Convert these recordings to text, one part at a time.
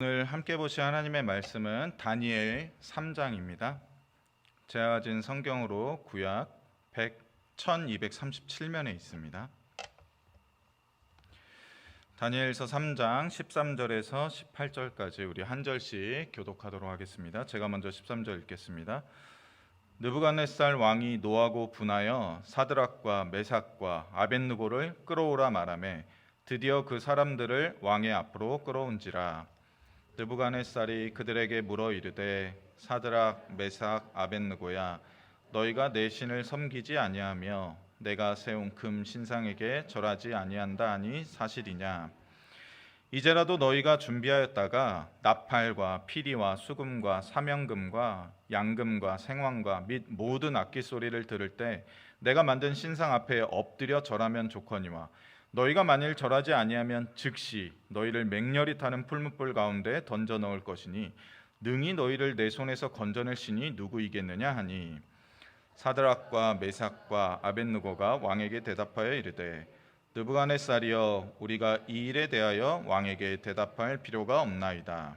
오늘 함께 보실 하나님의 말씀은 다니엘 3장입니다. 제가 가진 성경으로 구약 1237면에 있습니다. 다니엘서 3장 13절에서 18절까지 우리 한 절씩 교독하도록 하겠습니다. 제가 먼저 13절 읽겠습니다. 느부갓네살 왕이 노하고 분하여 사드락과 메삭과 아벳느고를 끌어오라 말하매 드디어 그 사람들을 왕의 앞으로 끌어온지라. 느부갓네살이 그들에게 물어 이르되 사드락 메삭 아벳느고야 너희가 내 신을 섬기지 아니하며 내가 세운 금 신상에게 절하지 아니한다 하니 사실이냐. 이제라도 너희가 준비하였다가 나팔과 피리와 수금과 사명금과 양금과 생황과 및 모든 악기 소리를 들을 때 내가 만든 신상 앞에 엎드려 절하면 좋거니와 너희가 만일 절하지 아니하면 즉시 너희를 맹렬히 타는 풀무불 가운데 던져 넣을 것이니 능히 너희를 내 손에서 건져낼 신이 누구이겠느냐 하니 사드락과 메삭과 아벳느고가 왕에게 대답하여 이르되 느부갓네살이여 우리가 이 일에 대하여 왕에게 대답할 필요가 없나이다.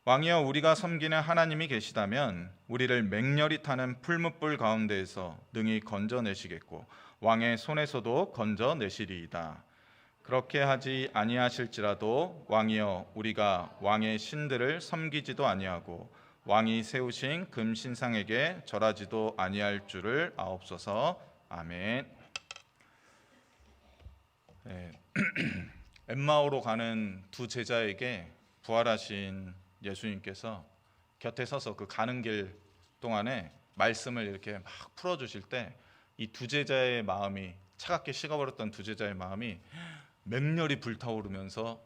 왕이여 우리가 섬기는 하나님이 계시다면 우리를 맹렬히 타는 풀무불 가운데에서 능히 건져내시겠고 왕의 손에서도 건져내시리이다. 그렇게 하지 아니하실지라도 왕이여 우리가 왕의 신들을 섬기지도 아니하고 왕이 세우신 금 신상에게 절하지도 아니할 줄을 아옵소서. 아멘. 엠마오로 가는 두 제자에게 부활하신 예수님께서 곁에 서서 그 가는 길 동안에 말씀을 이렇게 막 풀어주실 때 이 두 제자의 마음이 차갑게 식어버렸던 두 제자의 마음이 맹렬히 불타오르면서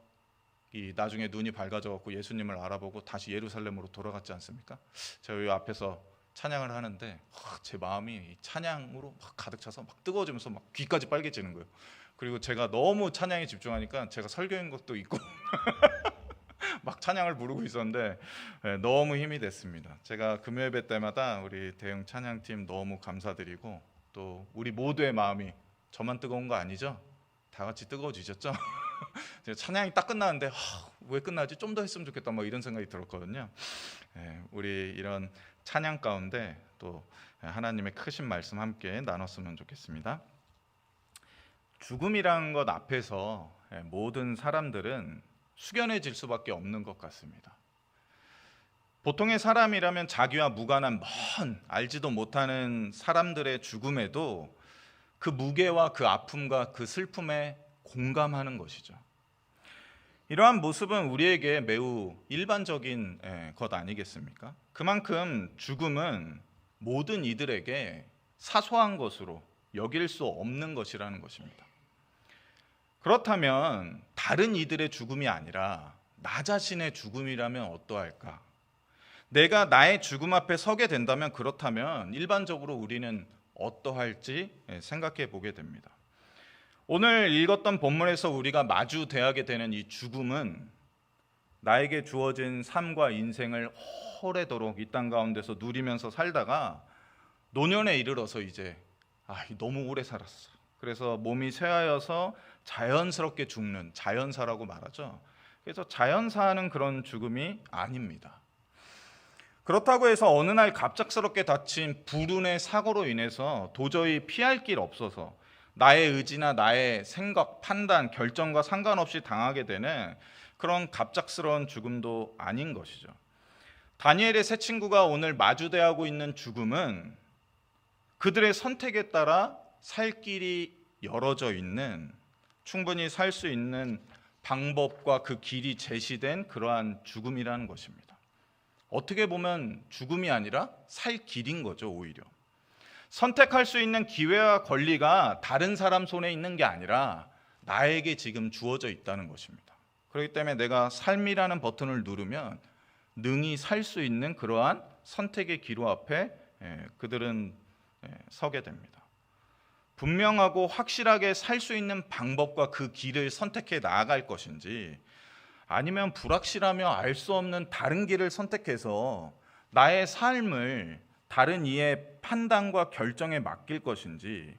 이 나중에 눈이 밝아져갖고 예수님을 알아보고 다시 예루살렘으로 돌아갔지 않습니까? 제가 이 앞에서 찬양을 하는데 제 마음이 찬양으로 막 가득 차서 막 뜨거워지면서 막 귀까지 빨개지는 거예요. 그리고 제가 너무 찬양에 집중하니까 제가 설교인 것도 있고 막 찬양을 부르고 있었는데 너무 힘이 됐습니다. 제가 금요예배 때마다 우리 대형 찬양팀 너무 감사드리고 또 우리 모두의 마음이 저만 뜨거운 거 아니죠? 다 같이 뜨거워지셨죠? 찬양이 딱 끝나는데 왜 끝나지? 좀 더 했으면 좋겠다 뭐 이런 생각이 들었거든요. 우리 이런 찬양 가운데 또 하나님의 크신 말씀 함께 나눴으면 좋겠습니다. 죽음이란 것 앞에서 모든 사람들은 숙연해질 수밖에 없는 것 같습니다. 보통의 사람이라면 자기와 무관한 먼 알지도 못하는 사람들의 죽음에도 그 무게와 그 아픔과 그 슬픔에 공감하는 것이죠. 이러한 모습은 우리에게 매우 일반적인 것 아니겠습니까? 그만큼 죽음은 모든 이들에게 사소한 것으로 여길 수 없는 것이라는 것입니다. 그렇다면 다른 이들의 죽음이 아니라 나 자신의 죽음이라면 어떠할까? 내가 나의 죽음 앞에 서게 된다면 그렇다면 일반적으로 우리는 어떠할지 생각해 보게 됩니다. 오늘 읽었던 본문에서 우리가 마주대하게 되는 이 죽음은 나에게 주어진 삶과 인생을 오래도록 이 땅 가운데서 누리면서 살다가 노년에 이르러서 이제 너무 오래 살았어. 그래서 몸이 쇠하여서 자연스럽게 죽는 자연사라고 말하죠. 그래서 자연사하는 그런 죽음이 아닙니다. 그렇다고 해서 어느 날 갑작스럽게 닥친 불운의 사고로 인해서 도저히 피할 길 없어서 나의 의지나 나의 생각, 판단, 결정과 상관없이 당하게 되는 그런 갑작스러운 죽음도 아닌 것이죠. 다니엘의 세 친구가 오늘 마주대하고 있는 죽음은 그들의 선택에 따라 살 길이 열어져 있는, 충분히 살 수 있는 방법과 그 길이 제시된 그러한 죽음이라는 것입니다. 어떻게 보면 죽음이 아니라 살 길인 거죠. 오히려 선택할 수 있는 기회와 권리가 다른 사람 손에 있는 게 아니라 나에게 지금 주어져 있다는 것입니다. 그렇기 때문에 내가 삶이라는 버튼을 누르면 능히 살 수 있는 그러한 선택의 기로 앞에 그들은 서게 됩니다. 분명하고 확실하게 살 수 있는 방법과 그 길을 선택해 나아갈 것인지, 아니면 불확실하며 알 수 없는 다른 길을 선택해서 나의 삶을 다른 이의 판단과 결정에 맡길 것인지,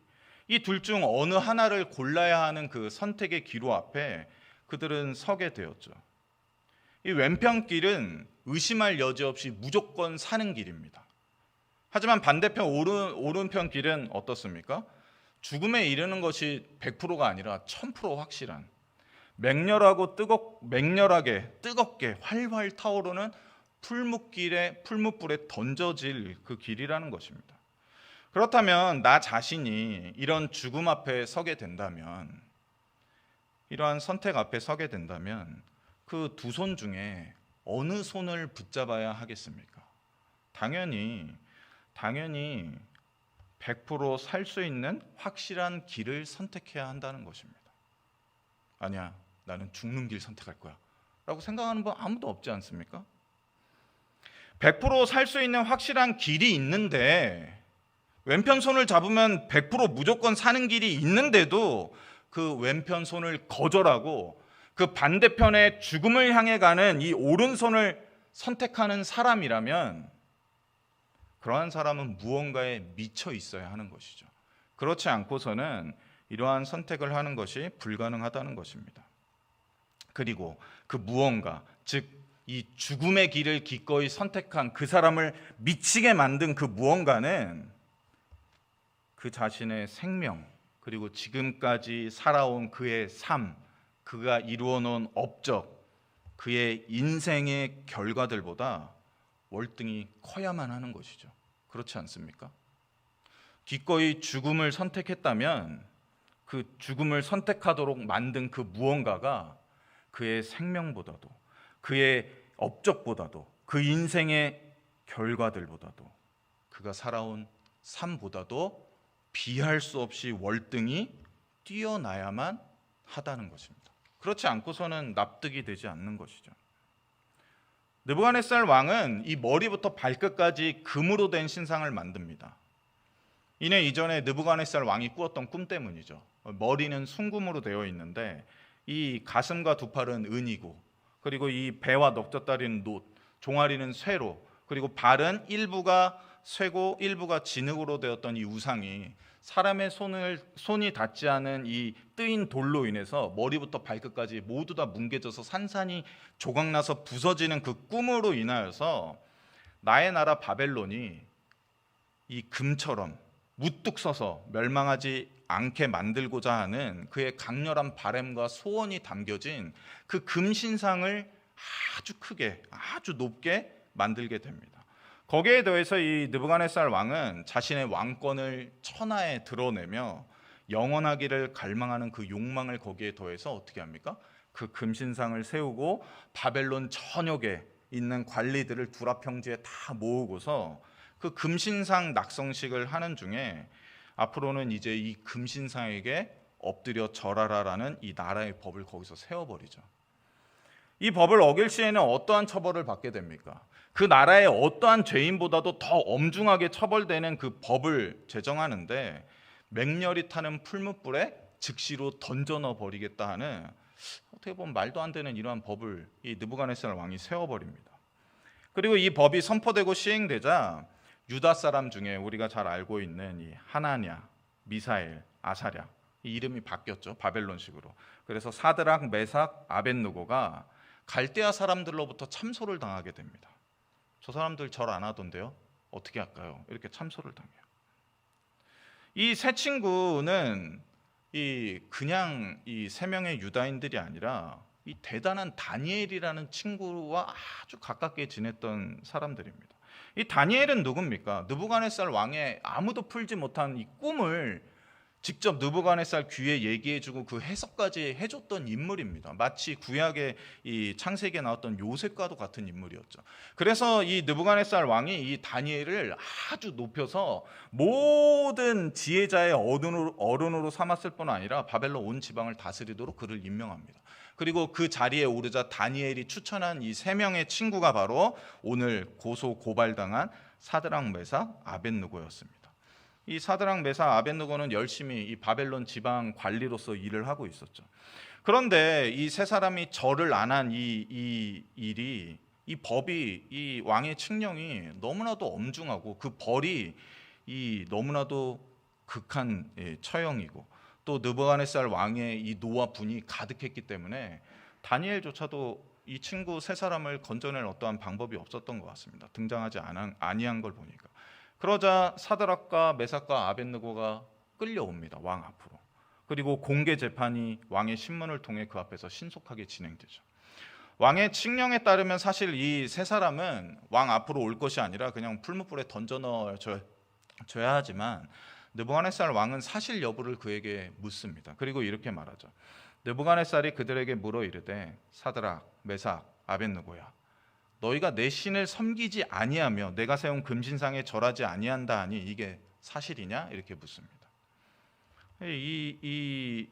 이 둘 중 어느 하나를 골라야 하는 그 선택의 기로 앞에 그들은 서게 되었죠. 이 왼편길은 의심할 여지 없이 무조건 사는 길입니다. 하지만 반대편 오른편 길은 어떻습니까? 죽음에 이르는 것이 100%가 아니라 1000% 확실한, 맹렬하게 뜨겁게 활활 타오르는 풀무불에 던져질 그 길이라는 것입니다. 그렇다면 나 자신이 이런 죽음 앞에 서게 된다면, 이러한 선택 앞에 서게 된다면 그 두 손 중에 어느 손을 붙잡아야 하겠습니까? 당연히 100% 살 수 있는 확실한 길을 선택해야 한다는 것입니다. 아니야, 나는 죽는 길 선택할 거야 라고 생각하는 분 아무도 없지 않습니까? 100% 살 수 있는 확실한 길이 있는데, 왼편 손을 잡으면 100% 무조건 사는 길이 있는데도 그 왼편 손을 거절하고 그 반대편의 죽음을 향해 가는 이 오른손을 선택하는 사람이라면, 그러한 사람은 무언가에 미쳐 있어야 하는 것이죠. 그렇지 않고서는 이러한 선택을 하는 것이 불가능하다는 것입니다. 그리고 그 무언가, 즉 이 죽음의 길을 기꺼이 선택한 그 사람을 미치게 만든 그 무언가는 그 자신의 생명, 그리고 지금까지 살아온 그의 삶, 그가 이루어 놓은 업적, 그의 인생의 결과들보다 월등히 커야만 하는 것이죠. 그렇지 않습니까? 기꺼이 죽음을 선택했다면 그 죽음을 선택하도록 만든 그 무언가가 그의 생명보다도, 그의 업적보다도, 그 인생의 결과들보다도, 그가 살아온 삶보다도 비할 수 없이 월등히 뛰어나야만 하다는 것입니다. 그렇지 않고서는 납득이 되지 않는 것이죠. 느부갓네살 왕은 이 머리부터 발끝까지 금으로 된 신상을 만듭니다. 이는 이전에 느부갓네살 왕이 꾸었던 꿈 때문이죠. 머리는 순금으로 되어 있는데 이 가슴과 두 팔은 은이고, 그리고 이 배와 넉젓다리는 놋, 종아리는 쇠로, 그리고 발은 일부가 쇠고 일부가 진흙으로 되었던 이 우상이 사람의 손이 닿지 않은 이 뜨인 돌로 인해서 머리부터 발끝까지 모두 다 뭉개져서 산산이 조각나서 부서지는 그 꿈으로 인하여서 나의 나라 바벨론이 이 금처럼 무뚝 서서 멸망하지 않게 만들고자 하는 그의 강렬한 바램과 소원이 담겨진 그 금신상을 아주 크게, 아주 높게 만들게 됩니다. 거기에 더해서 이 느부갓네살 왕은 자신의 왕권을 천하에 드러내며 영원하기를 갈망하는 그 욕망을 거기에 더해서 어떻게 합니까? 그 금신상을 세우고 바벨론 전역에 있는 관리들을 두라평지에 다 모으고서 그 금신상 낙성식을 하는 중에 앞으로는 이제 이 금신상에게 엎드려 절하라라는 이 나라의 법을 거기서 세워버리죠. 이 법을 어길 시에는 어떠한 처벌을 받게 됩니까? 그 나라의 어떠한 죄인보다도 더 엄중하게 처벌되는 그 법을 제정하는데, 맹렬히 타는 풀무불에 즉시로 던져 넣어 버리겠다 하는, 어떻게 보면 말도 안 되는 이러한 법을 이 느부갓네살 왕이 세워버립니다. 그리고 이 법이 선포되고 시행되자 유다 사람 중에 우리가 잘 알고 있는 이 하나냐, 미사엘, 아사랴, 이 이름이 바뀌었죠. 바벨론식으로. 그래서 사드락, 메삭, 아벳느고가 갈대아 사람들로부터 참소를 당하게 됩니다. 저 사람들 절 안 하던데요, 어떻게 할까요? 이렇게 참소를 당해요. 이 세 친구는 그냥 이 세 명의 유다인들이 아니라 이 대단한 다니엘이라는 친구와 아주 가깝게 지냈던 사람들입니다. 이 다니엘은 누굽니까? 느부갓네살 왕의 아무도 풀지 못한 이 꿈을 직접 느부갓네살 귀에 얘기해주고 그 해석까지 해줬던 인물입니다. 마치 구약의 이 창세기에 나왔던 요셉과도 같은 인물이었죠. 그래서 이 느부갓네살 왕이 이 다니엘을 아주 높여서 모든 지혜자의 어른으로 삼았을 뿐 아니라 바벨론 온 지방을 다스리도록 그를 임명합니다. 그리고 그 자리에 오르자 다니엘이 추천한 이 세 명의 친구가 바로 오늘 고발당한 사드락, 메삭, 아벳느고였습니다. 이 사드락, 메삭, 아벳느고는 열심히 이 바벨론 지방 관리로서 일을 하고 있었죠. 그런데 이 세 사람이 절을 안 한 이 일이, 이 법이, 이 왕의 칙령이 너무나도 엄중하고 그 벌이 이 너무나도 극한 처형이고, 또 느부갓네살 왕의 이 노와 분이 가득했기 때문에 다니엘조차도 이 친구 세 사람을 건져낼 어떠한 방법이 없었던 것 같습니다. 등장하지 아니한 걸 보니까. 그러자 사드락과 메삭과 아벳느고가 끌려옵니다. 왕 앞으로. 그리고 공개 재판이 왕의 신문을 통해 그 앞에서 신속하게 진행되죠. 왕의 칙령에 따르면 사실 이 세 사람은 왕 앞으로 올 것이 아니라 그냥 풀무불에 던져 넣어줘야 하지만 느부갓네살 왕은 사실 여부를 그에게 묻습니다. 그리고 이렇게 말하죠. 느부갓네살이 그들에게 물어 이르되 사드락, 메삭, 아벳느고야, 너희가 내 신을 섬기지 아니하며 내가 세운 금신상에 절하지 아니한다 하니 이게 사실이냐? 이렇게 묻습니다. 이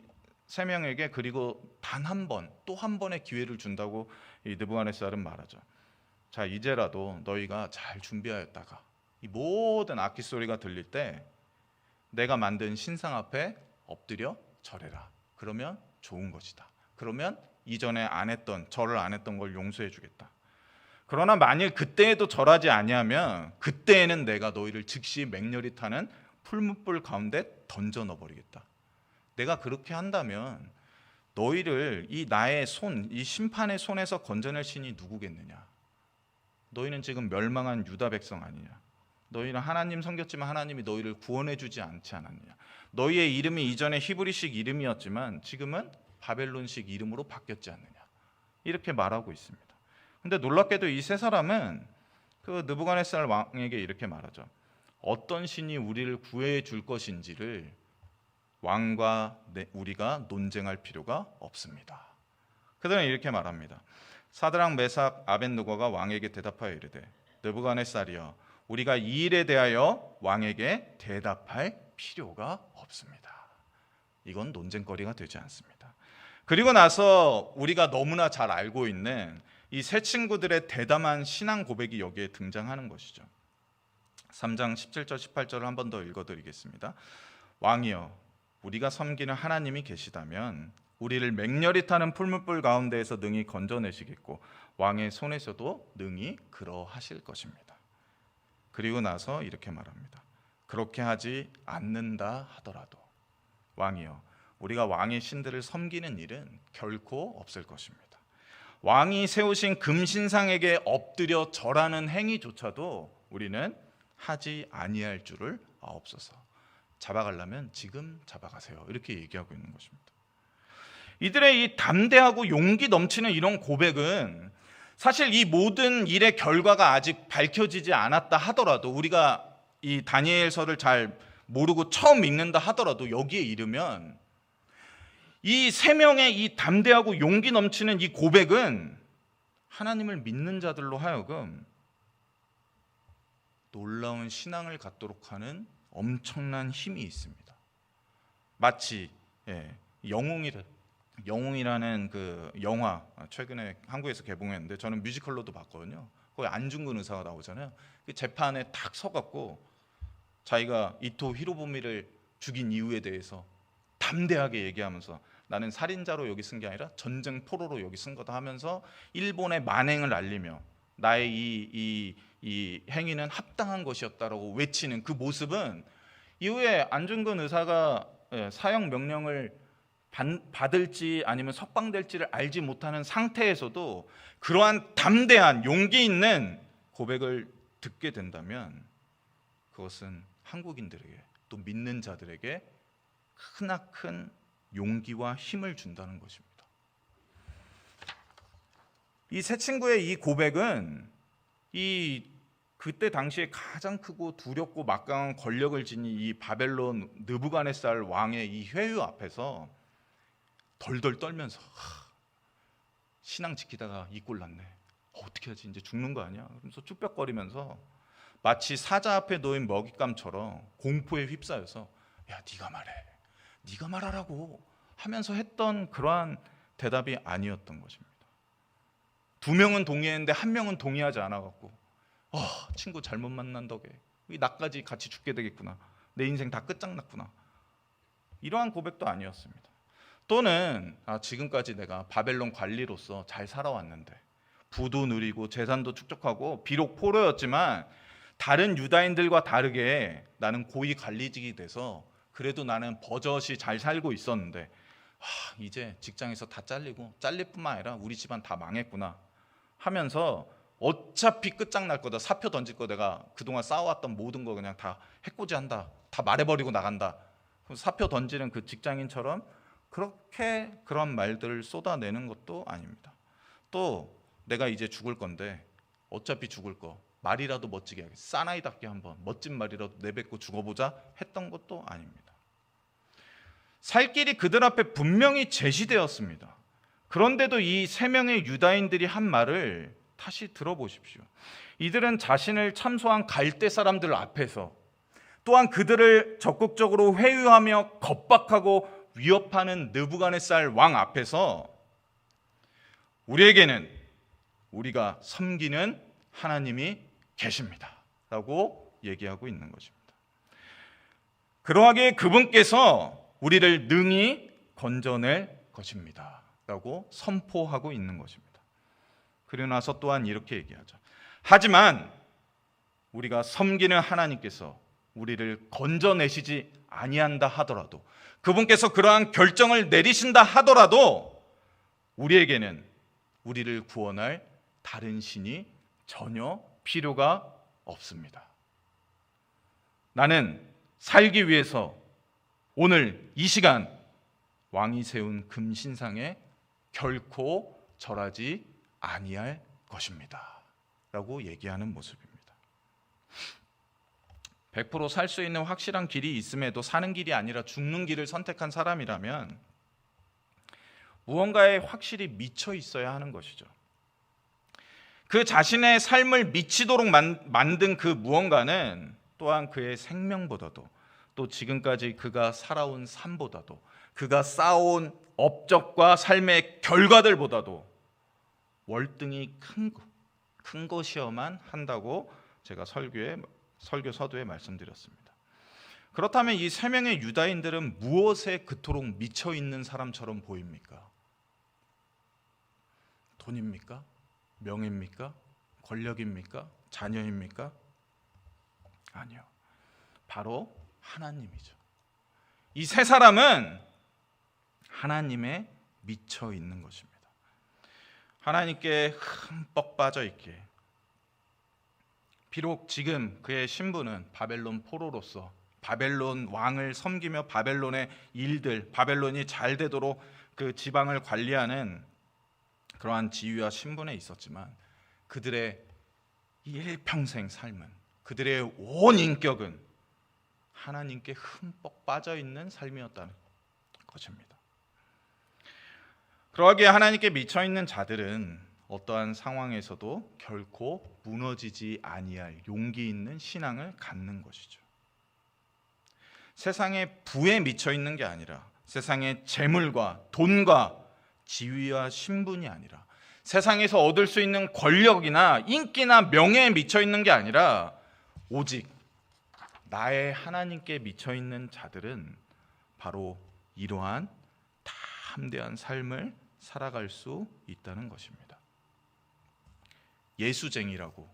세 명에게 그리고 단 한 번, 또 한 번의 기회를 준다고 이 느부갓네살은 말하죠. 자, 이제라도 너희가 잘 준비하였다가 이 모든 악기 소리가 들릴 때 내가 만든 신상 앞에 엎드려 절해라. 그러면 좋은 것이다. 그러면 이전에 절을 안 했던 걸 용서해 주겠다. 그러나 만일 그때에도 절하지 아니하면 그때에는 내가 너희를 즉시 맹렬히 타는 풀무불 가운데 던져 넣어버리겠다. 내가 그렇게 한다면 너희를 이 나의 손, 이 심판의 손에서 건져낼 신이 누구겠느냐? 너희는 지금 멸망한 유다 백성 아니냐? 너희는 하나님 섬겼지만 하나님이 너희를 구원해 주지 않지 않았느냐? 너희의 이름이 이전에 히브리식 이름이었지만 지금은 바벨론식 이름으로 바뀌었지 않느냐? 이렇게 말하고 있습니다. 근데 놀랍게도 이 세 사람은 그 느부갓네살 왕에게 이렇게 말하죠. 어떤 신이 우리를 구해 줄 것인지를 왕과 우리가 논쟁할 필요가 없습니다. 그들은 이렇게 말합니다. 사드락, 메삭, 아벳느고가 왕에게 대답하여 이르되 느부갓네살이여, 우리가 이 일에 대하여 왕에게 대답할 필요가 없습니다. 이건 논쟁거리가 되지 않습니다. 그리고 나서 우리가 너무나 잘 알고 있는 이 세 친구들의 대담한 신앙 고백이 여기에 등장하는 것이죠. 3장 17절 18절을 한 번 더 읽어드리겠습니다. 왕이여, 우리가 섬기는 하나님이 계시다면 우리를 맹렬히 타는 풀무불 가운데에서 능히 건져내시겠고 왕의 손에서도 능히 그러하실 것입니다. 그리고 나서 이렇게 말합니다. 그렇게 하지 않는다 하더라도 왕이여, 우리가 왕의 신들을 섬기는 일은 결코 없을 것입니다. 왕이 세우신 금신상에게 엎드려 절하는 행위조차도 우리는 하지 아니할 줄을 아옵소서. 잡아가려면 지금 잡아가세요. 이렇게 얘기하고 있는 것입니다. 이들의 이 담대하고 용기 넘치는 이런 고백은 사실 이 모든 일의 결과가 아직 밝혀지지 않았다 하더라도, 우리가 이 다니엘서를 잘 모르고 처음 읽는다 하더라도 여기에 이르면 이 세 명의 이 담대하고 용기 넘치는 이 고백은 하나님을 믿는 자들로 하여금 놀라운 신앙을 갖도록 하는 엄청난 힘이 있습니다. 마치 영웅이라는 그 영화 최근에 한국에서 개봉했는데 저는 뮤지컬로도 봤거든요. 거기 안중근 의사가 나오잖아요. 그 재판에 탁 서갖고 자기가 이토 히로부미를 죽인 이유에 대해서 담대하게 얘기하면서 나는 살인자로 여기 쓴 게 아니라 전쟁 포로로 여기 쓴 거다 하면서 일본의 만행을 알리며 나의 이 행위는 합당한 것이었다라고 외치는 그 모습은 이후에 안중근 의사가 사형 명령을 받을지 아니면 석방될지를 알지 못하는 상태에서도 그러한 담대한 용기 있는 고백을 듣게 된다면 그것은 한국인들에게 또 믿는 자들에게 크나큰 용기와 힘을 준다는 것입니다. 이 세 친구의 이 고백은 그때 당시에 가장 크고 두렵고 막강한 권력을 지닌 이 바벨론 느부갓네살 왕의 이 회유 앞에서 덜덜 떨면서 신앙 지키다가 이 꼴 났네. 어떻게 하지? 이제 죽는 거 아니야? 그러면서 쭈뼛거리면서 마치 사자 앞에 놓인 먹잇감처럼 공포에 휩싸여서 야, 네가 말하라고 하면서 했던 그러한 대답이 아니었던 것입니다. 두 명은 동의했는데 한 명은 동의하지 않아갖고 친구 잘못 만난 덕에 나까지 같이 죽게 되겠구나. 내 인생 다 끝장났구나. 이러한 고백도 아니었습니다. 또는 지금까지 내가 바벨론 관리로서 잘 살아왔는데 부도 누리고 재산도 축적하고 비록 포로였지만 다른 유다인들과 다르게 나는 고위 관리직이 돼서 그래도 나는 버젓이 잘 살고 있었는데 이제 직장에서 다 잘릴 뿐만 아니라 우리 집안 다 망했구나 하면서 어차피 끝장날 거다, 사표 던질 거, 내가 그동안 쌓아왔던 모든 거 그냥 다 해코지한다, 다 말해버리고 나간다, 그럼 사표 던지는 그 직장인처럼 그렇게 그런 말들을 쏟아내는 것도 아닙니다. 또 내가 이제 죽을 건데 어차피 죽을 거 말이라도 멋지게 하게, 사나이답게 한번 멋진 말이라도 내뱉고 죽어보자 했던 것도 아닙니다. 살 길이 그들 앞에 분명히 제시되었습니다. 그런데도 이 세 명의 유다인들이 한 말을 다시 들어보십시오. 이들은 자신을 참소한 갈대 사람들 앞에서, 또한 그들을 적극적으로 회유하며 겁박하고 위협하는 느부갓네살 왕 앞에서 우리에게는 우리가 섬기는 하나님이 계십니다 라고 얘기하고 있는 것입니다. 그러하기에 그분께서 우리를 능히 건져낼 것입니다 라고 선포하고 있는 것입니다. 그리고 나서 또한 이렇게 얘기하죠. 하지만 우리가 섬기는 하나님께서 우리를 건져내시지 아니한다 하더라도, 그분께서 그러한 결정을 내리신다 하더라도 우리에게는 우리를 구원할 다른 신이 전혀 필요가 없습니다. 나는 살기 위해서 오늘 이 시간 왕이 세운 금신상에 결코 절하지 아니할 것입니다 라고 얘기하는 모습입니다. 100% 살 수 있는 확실한 길이 있음에도 사는 길이 아니라 죽는 길을 선택한 사람이라면 무언가에 확실히 미쳐 있어야 하는 것이죠. 그 자신의 삶을 미치도록 만든 그 무언가는 또한 그의 생명보다도, 또 지금까지 그가 살아온 삶보다도, 그가 쌓아온 업적과 삶의 결과들보다도 월등히 큰 것이어만 한다고 제가 설교 서두에 말씀드렸습니다. 그렇다면 이 세 명의 유다인들은 무엇에 그토록 미쳐 있는 사람처럼 보입니까? 돈입니까? 명예입니까? 권력입니까? 자녀입니까? 아니요. 바로 하나님이죠. 이 세 사람은 하나님에 미쳐 있는 것입니다. 하나님께 흠뻑 빠져 있기에, 비록 지금 그의 신분은 바벨론 포로로서 바벨론 왕을 섬기며 바벨론의 일들, 바벨론이 잘 되도록 그 지방을 관리하는 그러한 지위와 신분에 있었지만 그들의 일평생 삶은, 그들의 온 인격은 하나님께 흠뻑 빠져 있는 삶이었다는 것입니다. 그러기에 하나님께 미쳐 있는 자들은 어떠한 상황에서도 결코 무너지지 아니할 용기 있는 신앙을 갖는 것이죠. 세상의 부에 미쳐 있는 게 아니라, 세상의 재물과 돈과 지위와 신분이 아니라, 세상에서 얻을 수 있는 권력이나 인기나 명예에 미쳐 있는 게 아니라 오직 나의 하나님께 미쳐 있는 자들은 바로 이러한 담대한 삶을 살아갈 수 있다는 것입니다. 예수쟁이라고,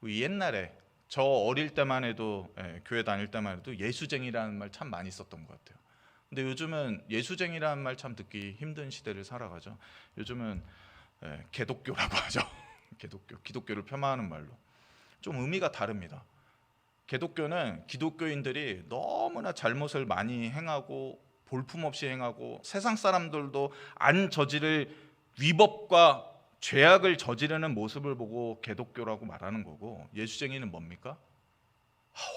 옛날에 저 어릴 때만 해도, 교회 다닐 때만 해도 예수쟁이라는 말 참 많이 썼던 것 같아요. 근데 요즘은 예수쟁이라는 말 참 듣기 힘든 시대를 살아가죠. 요즘은 개독교라고 하죠. 기독교를 폄하하는 말로. 좀 의미가 다릅니다. 개독교는 기독교인들이 너무나 잘못을 많이 행하고 볼품없이 행하고 세상 사람들도 안 저지를 위법과 죄악을 저지르는 모습을 보고 개독교라고 말하는 거고, 예수쟁이는 뭡니까?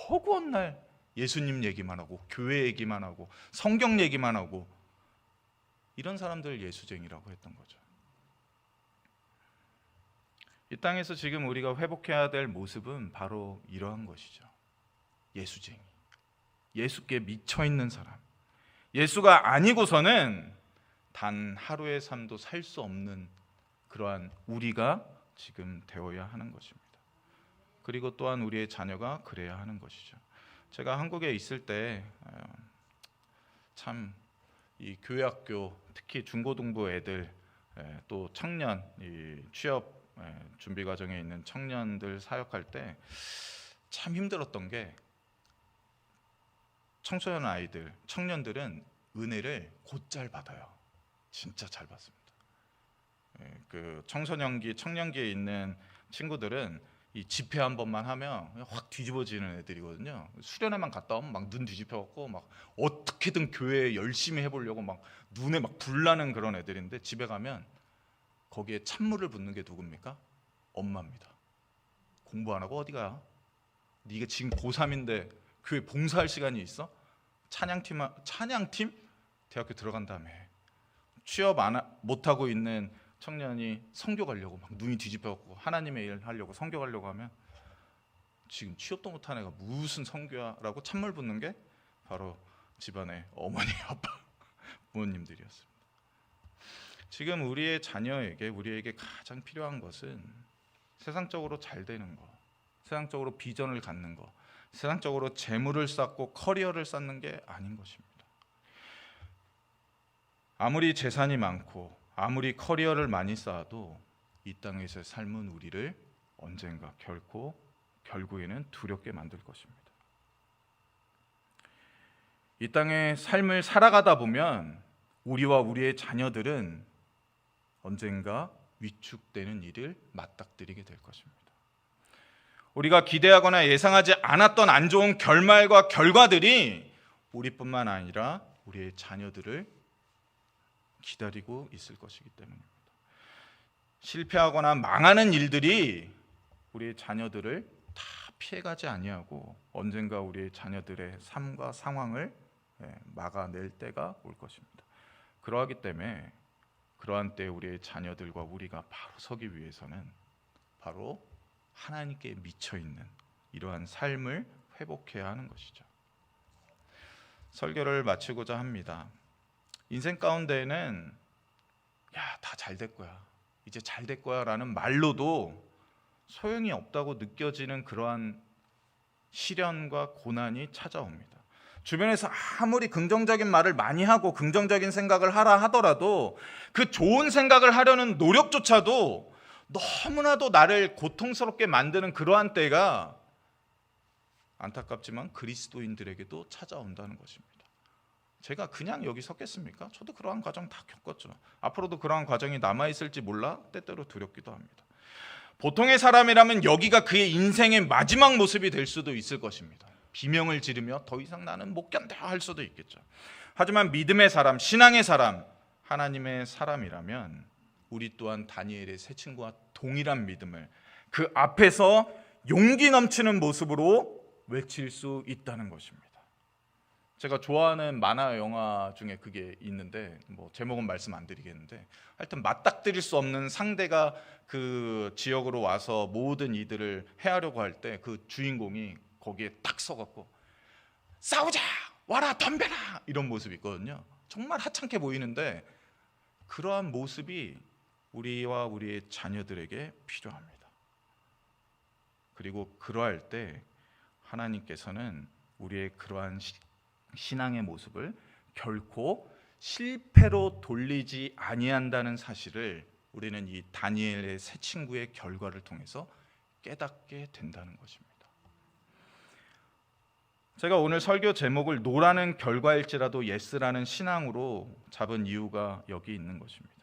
허구한 날 예수님 얘기만 하고 교회 얘기만 하고 성경 얘기만 하고, 이런 사람들을 예수쟁이라고 했던 거죠. 이 땅에서 지금 우리가 회복해야 될 모습은 바로 이러한 것이죠. 예수쟁이, 예수께 미쳐있는 사람, 예수가 아니고서는 단 하루의 삶도 살 수 없는 그러한 우리가 지금 되어야 하는 것입니다. 그리고 또한 우리의 자녀가 그래야 하는 것이죠. 제가 한국에 있을 때 참 이 교회학교, 특히 중고등부 애들, 또 청년, 이 취업 준비 과정에 있는 청년들 사역할 때 참 힘들었던 게, 청소년 아이들, 청년들은 은혜를 곧잘 받아요. 진짜 잘 받습니다. 그 청년기에 있는 친구들은 이 집회 한 번만 하면 그냥 확 뒤집어지는 애들이거든요. 수련회만 갔다 오면 막 눈 뒤집혀갖고 막 어떻게든 교회 열심히 해보려고 막 눈에 막 불나는 그런 애들인데, 집에 가면 거기에 찬물을 붓는 게 누굽니까? 엄마입니다. 공부 안 하고 어디 가? 네가 지금 고3인데 교회 봉사할 시간이 있어? 찬양팀? 대학교 들어간 다음에 취업 못하고 있는 청년이 선교 가려고 막 눈이 뒤집혀갖고 하나님의 일 하려고 선교 가려고 하면 지금 취업도 못한 애가 무슨 선교야라고 찬물 붓는 게 바로 집안의 어머니, 아빠, 부모님들이었습니다. 지금 우리의 자녀에게, 우리에게 가장 필요한 것은 세상적으로 잘 되는 거, 세상적으로 비전을 갖는 거, 세상적으로 재물을 쌓고 커리어를 쌓는 게 아닌 것입니다. 아무리 재산이 많고 아무리 커리어를 많이 쌓아도 이 땅에서의 삶은 우리를 언젠가 결국에는 두렵게 만들 것입니다. 이 땅의 삶을 살아가다 보면 우리와 우리의 자녀들은 언젠가 위축되는 일을 맞닥뜨리게 될 것입니다. 우리가 기대하거나 예상하지 않았던 안 좋은 결말과 결과들이 우리뿐만 아니라 우리의 자녀들을 기다리고 있을 것이기 때문입니다. 실패하거나 망하는 일들이 우리의 자녀들을 다 피해가지 아니하고 언젠가 우리의 자녀들의 삶과 상황을 막아낼 때가 올 것입니다. 그러하기 때문에 그러한 때 우리의 자녀들과 우리가 바로 서기 위해서는 바로 하나님께 미쳐 있는 이러한 삶을 회복해야 하는 것이죠. 설교를 마치고자 합니다. 인생 가운데에는 다 잘 될 거야, 이제 잘 될 거야 라는 말로도 소용이 없다고 느껴지는 그러한 시련과 고난이 찾아옵니다. 주변에서 아무리 긍정적인 말을 많이 하고 긍정적인 생각을 하라 하더라도 그 좋은 생각을 하려는 노력조차도 너무나도 나를 고통스럽게 만드는 그러한 때가 안타깝지만 그리스도인들에게도 찾아온다는 것입니다. 제가 그냥 여기 섰겠습니까? 저도 그러한 과정 다 겪었죠. 앞으로도 그러한 과정이 남아있을지 몰라 때때로 두렵기도 합니다. 보통의 사람이라면 여기가 그의 인생의 마지막 모습이 될 수도 있을 것입니다. 비명을 지르며 더 이상 나는 못 견뎌 할 수도 있겠죠. 하지만 믿음의 사람, 신앙의 사람, 하나님의 사람이라면 우리 또한 다니엘의 세 친구와 동일한 믿음을 그 앞에서 용기 넘치는 모습으로 외칠 수 있다는 것입니다. 제가 좋아하는 만화 영화 중에 그게 있는데 제목은 말씀 안 드리겠는데, 하여튼 맞닥뜨릴 수 없는 상대가 그 지역으로 와서 모든 이들을 해하려고 할 때 그 주인공이 거기에 딱 서갖고 싸우자, 와라, 덤벼라 이런 모습이 있거든요. 정말 하찮게 보이는데 그러한 모습이 우리와 우리의 자녀들에게 필요합니다. 그리고 그러할 때 하나님께서는 우리의 그러한 신앙의 모습을 결코 실패로 돌리지 아니한다는 사실을 우리는 이 다니엘의 세 친구의 결과를 통해서 깨닫게 된다는 것입니다. 제가 오늘 설교 제목을 노라는 결과일지라도 예스라는 신앙으로 잡은 이유가 여기 있는 것입니다.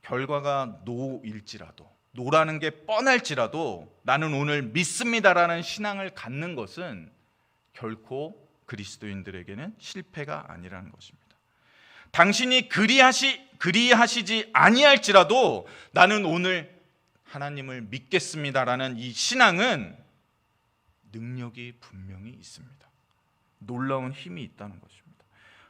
결과가 노일지라도, 노라는 게 뻔할지라도 나는 오늘 믿습니다라는 신앙을 갖는 것은 결코 그리스도인들에게는 실패가 아니라는 것입니다. 당신이 그리하시지 아니할지라도 나는 오늘 하나님을 믿겠습니다라는 이 신앙은 능력이 분명히 있습니다. 놀라운 힘이 있다는 것입니다.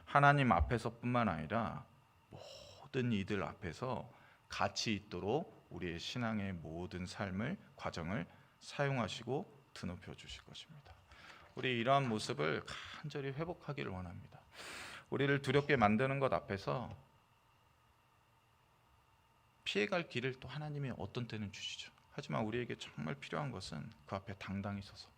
하나님 앞에서뿐만 아니라 모든 이들 앞에서 가치 있도록 우리의 신앙의 모든 삶을, 과정을 사용하시고 드높여 주실 것입니다. 우리 이러한 모습을 간절히 회복하기를 원합니다. 우리를 두렵게 만드는 것 앞에서 피해갈 길을 또 하나님이 어떤 때는 주시죠. 하지만 우리에게 정말 필요한 것은 그 앞에 당당히 서서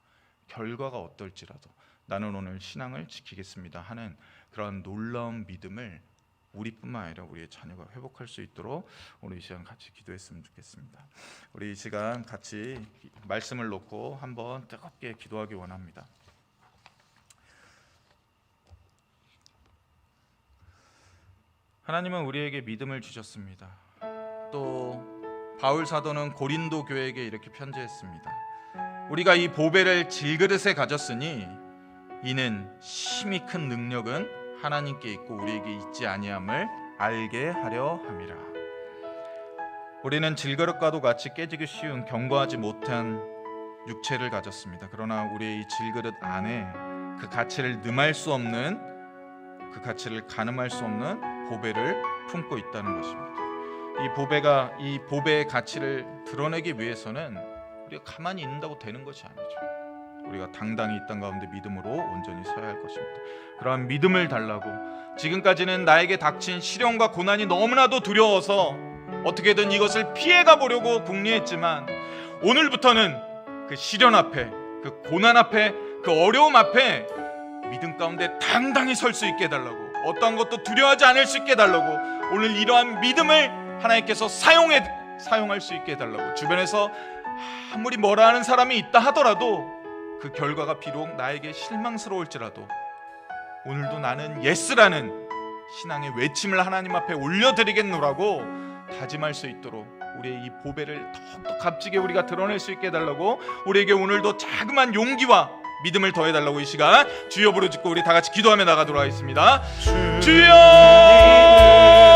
결과가 어떨지라도 나는 오늘 신앙을 지키겠습니다 하는 그런 놀라운 믿음을 우리뿐만 아니라 우리의 자녀가 회복할 수 있도록 오늘 이 시간 같이 기도했으면 좋겠습니다. 우리 이 시간 같이 말씀을 놓고 한번 뜨겁게 기도하기 원합니다. 하나님은 우리에게 믿음을 주셨습니다. 또 바울 사도는 고린도 교회에게 이렇게 편지했습니다. 우리가 이 보배를 질그릇에 가졌으니 이는 심히 큰 능력은 하나님께 있고 우리에게 있지 아니함을 알게 하려 함이라. 우리는 질그릇과도 같이 깨지기 쉬운 견고하지 못한 육체를 가졌습니다. 그러나 우리의 이 질그릇 안에 그 가치를 능할 수 없는, 그 가치를 가늠할 수 없는 보배를 품고 있다는 것입니다. 이 보배의 가치를 드러내기 위해서는 우리가 가만히 있는다고 되는 것이 아니죠. 우리가 당당히 이 땅 가운데 믿음으로 온전히 서야 할 것입니다. 그러한 믿음을 달라고, 지금까지는 나에게 닥친 시련과 고난이 너무나도 두려워서 어떻게든 이것을 피해가 보려고 궁리했지만, 오늘부터는 그 시련 앞에, 그 고난 앞에, 그 어려움 앞에 믿음 가운데 당당히 설 수 있게 해달라고, 어떠한 것도 두려워하지 않을 수 있게 해달라고, 오늘 이러한 믿음을 하나님께서 사용할 수 있게 해달라고, 주변에서 아무리 뭐라 하는 사람이 있다 하더라도 그 결과가 비록 나에게 실망스러울지라도 오늘도 나는 예스라는 신앙의 외침을 하나님 앞에 올려드리겠노라고 다짐할 수 있도록 우리의 이 보배를 더욱더 값지게 우리가 드러낼 수 있게 해달라고, 우리에게 오늘도 자그마한 용기와 믿음을 더해달라고 이 시간 주여 부르짖고 우리 다 같이 기도하며 나가도록 하겠습니다. 주여!